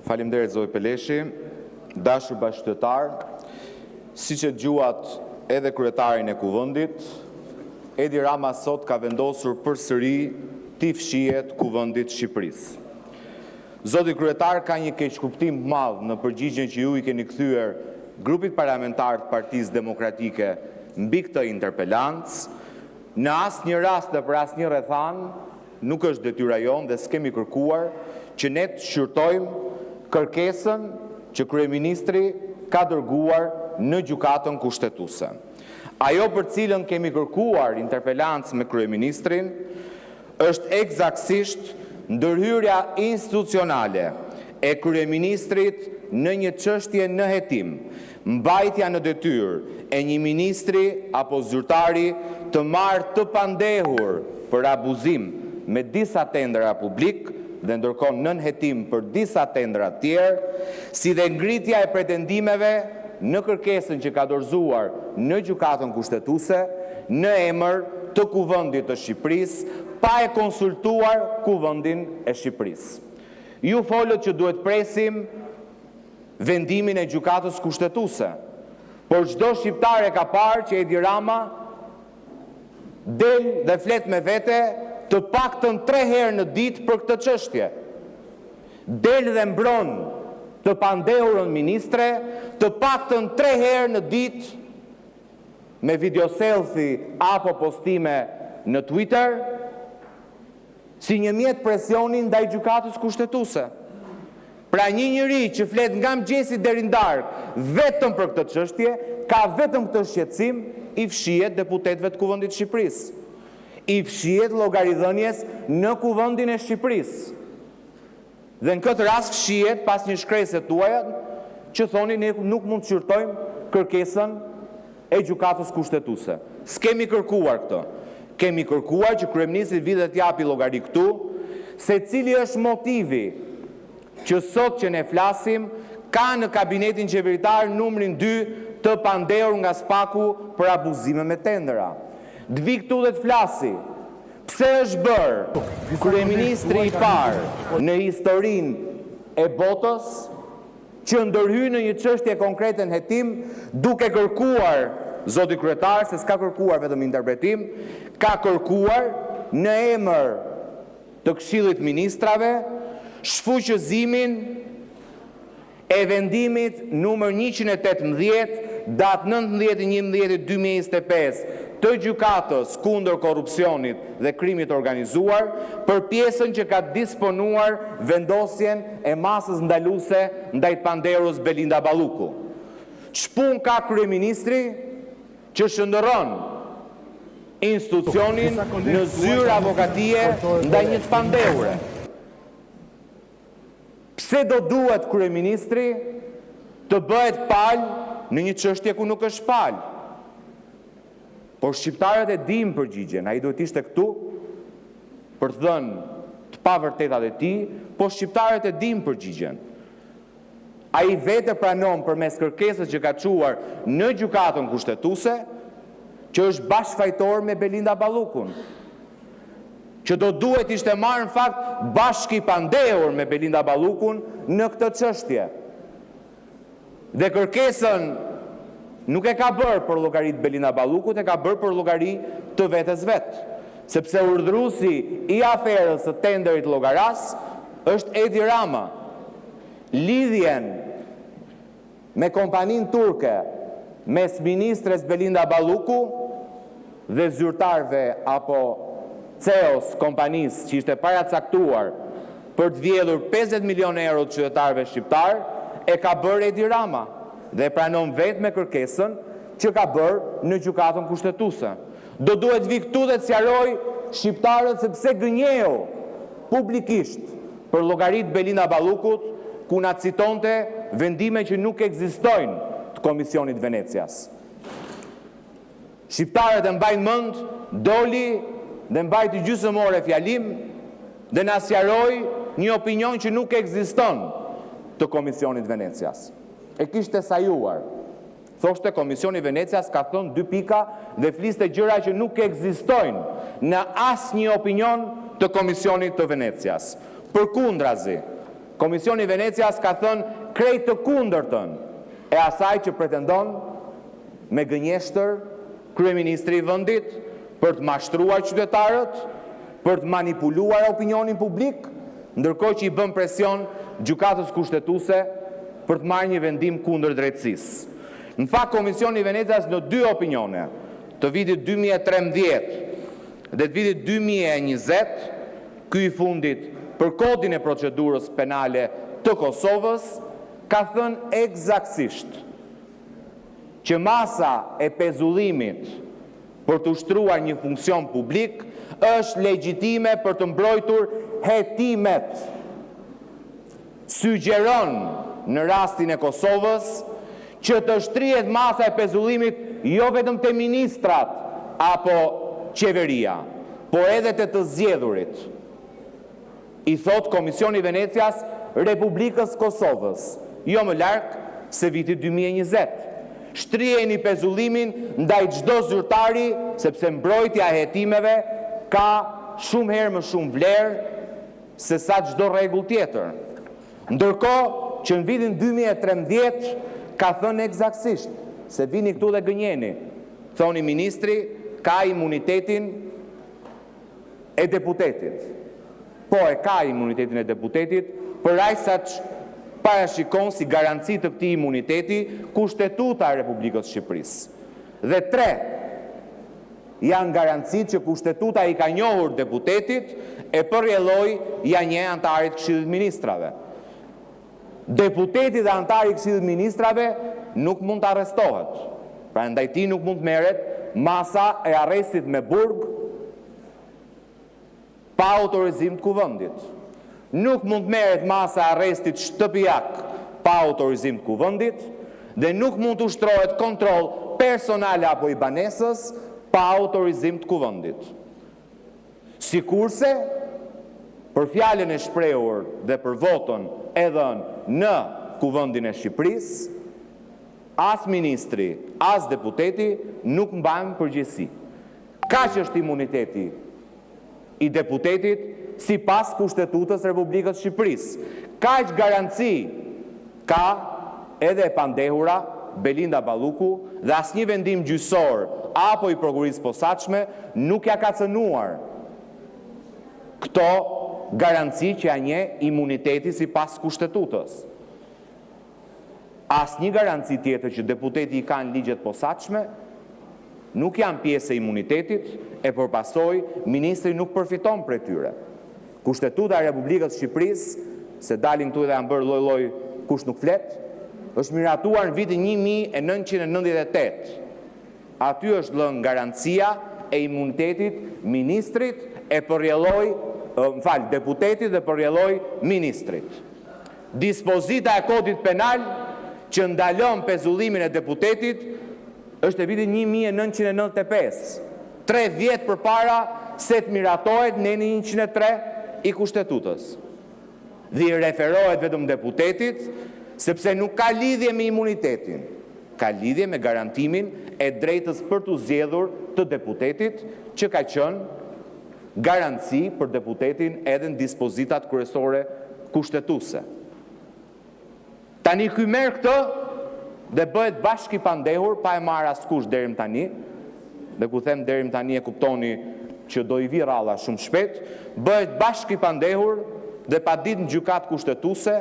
Faleminderit zoti Peleshi, dashur bashkëqytetar, siç e dëgjuat edhe kryetarin e Kuvendit, Edi Rama sot ka vendosur përsëri t'i fshihet Kuvendit Shqipërisë. Zoti kryetar ka një keqkuptim të madh në përgjigjen që ju i keni kthyer grupit parlamentar të Partisë Demokratike mbi këtë interpelancë. Në asnjë rast dhe për asnjë rrethan nuk është detyra jonë dhe s'kemi kërkuar që ne të shqyrtojmë kërkesën që kryeministri ka dërguar në gjykatën kushtetuese. Ajo për cilën kemi kërkuar interpelancë me kryeministrin është eksaktësisht ndërhyrja institucionale e kryeministrit në një çështje në hetim, mbajtja në detyrë e një ministri apo zyrtari të marrë të pandehur për abuzim me disa tendera publik dhe ndërkohë nën hetim për disa tendera tjerë, si dhe ngritja e pretendimeve në kërkesën që ka dorëzuar në gjykatën kushtetuese në emër të Kuvendit të Shqipërisë, pa e konsultuar Kuvendin e Shqipërisë. Ju folët që duhet presim vendimin e gjykatës kushtetuese, por çdo shqiptar e ka parë që Edi Rama del dhe flet me vete të paktën 3 herë në ditë për këtë çështje. Del dhe mbron të pandehurën ministre të paktën 3 herë në ditë me video selfie apo postime në Twitter si një mjet presioni ndaj gjykatës kushtetuese. Pra një njeri që flet nga mëngjesi deri në darkë vetëm për këtë çështje, ka vetëm këtë shqetësim, i fshihet deputetëve të Kuvendit të Shqipërisë. I fshihet llogaridhënies në Kuvendin e Shqipërisë. Dhe në këtë rast fshihet pas një shkrese tuaja që thoni ne nuk mund të shqyrtojmë kërkesën e gjykatës kushtetuese. S'kemi kërkuar këtë. Kemi kërkuar që kryeministri vi dhe t'japi llogari këtu se cili është motivi që sot që ne flasim ka në kabinetin qeveritar numrin 2 të pandehur nga Spaku për abuzime me tendera. Dvi këtu dhe të flasi. Pse është bërë kryeministri i parë në historinë e botës që ndërhyj në një çështje konkrete në hetim duke kërkuar, zoti kryetar, se s'ka kërkuar vetëm interpretim, ka kërkuar në emër të Këshillit Ministrave shfuqëzimin e vendimit numër 118 datë 19/11/2025 të gjykatës kundër korrupsionit dhe krimit organizuar për pjesën që ka disponuar vendosjen e masës ndaluese ndaj pandehurës Belinda Balluku. Ç'pun ka kryeministri që shndërron institucionin në zyrë avokatie ndaj një pandehure? Pse do duhet kryeministri të bëhet palë në një çështje ku nuk është palë? Por shqiptarët e dinë përgjigjen, ai duhet ishte këtu për të dhënë të pavërtetat e tij, por shqiptarët e dinë përgjigjen. Ai vetë pranon përmes kërkesës që ka çuar në gjykatën kushtetuese që është bashkëfajtor me Belinda Ballukun, që do duhet ishte marrë në fakt bashkë i pandehur me Belinda Ballukun në këtë çështje. Dhe kërkesën nuk e ka bërë për llogari të Belinda Ballukut, e ka bërë për llogari të vetes vet, sepse urdhëruesi i aferës së tenderit llogaras është Edi Rama. Lidhjen me kompaninë turke mes ministres Belinda Balluku dhe zyrtarëve apo CEO-s kompanisë që ishte paracaktuar për të vjedhur 50 milionë euro të qytetarëve shqiptar e ka bërë Edi Rama dhe pranon vetë me kërkesën që ka bërë në gjykatën kushtetuese. Do duhet vi këtu dhe të sqaroj shqiptarët se pse gënjeu publikisht për llogaritë Belinda Ballukut, ku na citonte vendime që nuk ekzistojnë të Komisionit Venecias. Shqiptarët e mbajnë mend, doli dhe mbajti gjysmëore fjalim dhe na sqaroi një opinion që nuk ekziston të Komisionit Venecias. E kishte sajuar. Thoshte Komisioni Venecias ka thënë 2 pika dhe fliste gjëra që nuk ekzistojnë në asnjë opinion të Komisionit të Venecias. Përkundrazi, Komisioni Venecias ka thënë krejt të kundërtën e asaj që pretendon me gënjeshtër kryeministri i vendit për të mashtruar qytetarët, për të manipuluar opinionin publik, ndërkohë që i bën presion gjykatës kushtetuese për të marrë një vendim kundër drejtësisë. Në fakt, Komisioni i Venecias në dy opinione, të vitit 2013 dhe të vitit 2020, ky i fundit për kodin e procedurës penale të Kosovës, ka thënë eksaktësisht që masa e pezullimit për të ushtruar një funksion publik është legjitime për të mbrojtur hetimet. Sugjeron në rastin e Kosovës që të shtrihet masa e pezullimit jo vetëm te ministrat apo qeveria, por edhe te të zgjedhurit. I thot Komisioni i Venecias Republikës Kosovës, jo më larg se viti 2020. Shtriheni pezullimin ndaj çdo zyrtari, sepse mbrojtja e hetimeve ka shumë herë më shumë vlerë se sa çdo rregull tjetër. Ndërkohë që në vitin 2013 ka thënë eksaktësisht se vini këtu dhe gënjeni. Thoni ministri ka imunitetin e deputetit. Po e ka imunitetin e deputetit, për aq sa parashikon si garanci të këtij imuniteti Kushtetuta e Republikës Shqipërisë. Dhe 3 janë garancitë që Kushtetuta i ka njohur deputetit e përrjelloi ja një antarit Këshillit Ministrave. Deputeti dhe antari i Këshillit Ministrave nuk mund të arrestohet. Prandaj ti nuk mund të merret masa e arrestit me burg pa autorizim të kuvendit. Nuk mund të merret masa e arrestit shtëpiak pa autorizim të kuvendit dhe nuk mund të ushtrohet kontroll personal apo i banesës pa autorizim të kuvendit. Sikurse për fjalën e shprehur dhe për votën e dhënë në Kuvendin e Shqipërisë, as ministri, as deputeti nuk mbajnë përgjegjësi. Kaq është imuniteti i deputetit sipas Kushtetutës Republikës Shqipërisë. Kaq garanci ka edhe e pandehura Belinda Balluku dhe asnjë vendim gjyqësor apo i prokurisë posaçme nuk ja ka cënuar këto garanci që ja njeh imuniteti sipas Kushtetutës. Asnjë garanci tjetër që deputeti i ka në ligjet posaçme nuk janë pjesë e imunitetit e përpasoj ministri nuk përfiton prej tyre. Kushtetuta e Republikës Shqipërisë, se dalin këtu dhe janë bërë lloj-lloj kush nuk flet, është miratuar në vitin 1998. Aty është lënë garancia e imunitetit ministrit e përrjelloi, deputetit dhe përrjelloi ministrit. Dispozita e kodit penal që ndalon pezullimin e deputetit është e vitin 1995, 3 vjet përpara se të miratohet neni 103 i Kushtetutës. Dhe i referohet vetëm deputetit, sepse nuk ka lidhje me imunitetin, ka lidhje me garantimin e drejtës për të zgjedhur të deputetit, që ka qenë garanci për deputetin edhe në dispozitat kryesore kushtetuese. Tani ky merr këtë dhe bëhet bashkë i pandehur, pa e marrë askush deri më tani, dhe ku them deri më tani e kuptoni që do i vi ralla shumë shpejt, bëhet bashkë i pandehur dhe pa ditë në gjykatë kushtetuese,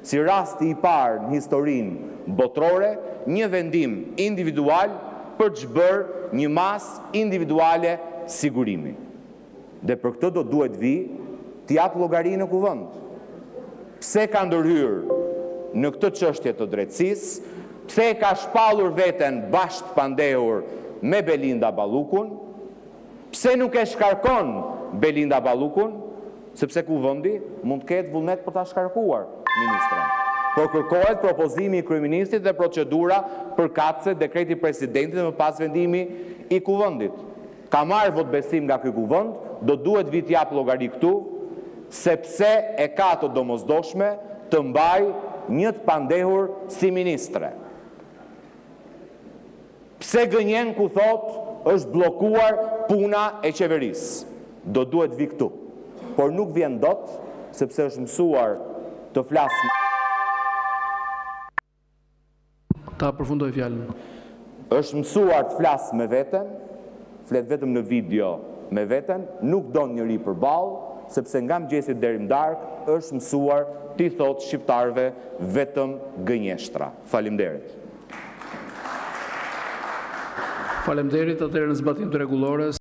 si rasti i parë në historinë botërore, një vendim individual për të bërë një masë individuale sigurimi. Dhe për këtë do duhet vi të jap llogari në kuvend. Pse ka ndërhyrë në këtë çështje të drejtësisë, pse ka shpallur veten bashkë pandehur me Belinda Ballukun, pse nuk e shkarkon Belinda Ballukun, sepse kuvendi mund të ketë vullnet për ta shkarkuar ministren. Por kërkohet propozimi i kryeministit dhe procedura përkatëse dekreti presidentit dhe më pas vendimi i kuvendit. Ka marrë votbesim nga ky kuvend, do duhet vi të jap llogari këtu, sepse e ka të domosdoshme të mbaj një të pandehur si ministre. Pse gënjen ku thot është bllokuar puna e qeverisë. Do duhet vi këtu. Por nuk vjen dot, sepse është mësuar të flasë. Ta përfundoj fjalën. Është mësuar të flasë me veten, flet vetëm në video me veten, nuk don njëri përballë, sepse nga mëngjesit deri në darkë është mësuar t'i thotë shqiptarëve vetëm gënjeshtra. Faleminderit. Faleminderit, atëherë në zbatim të rregullores.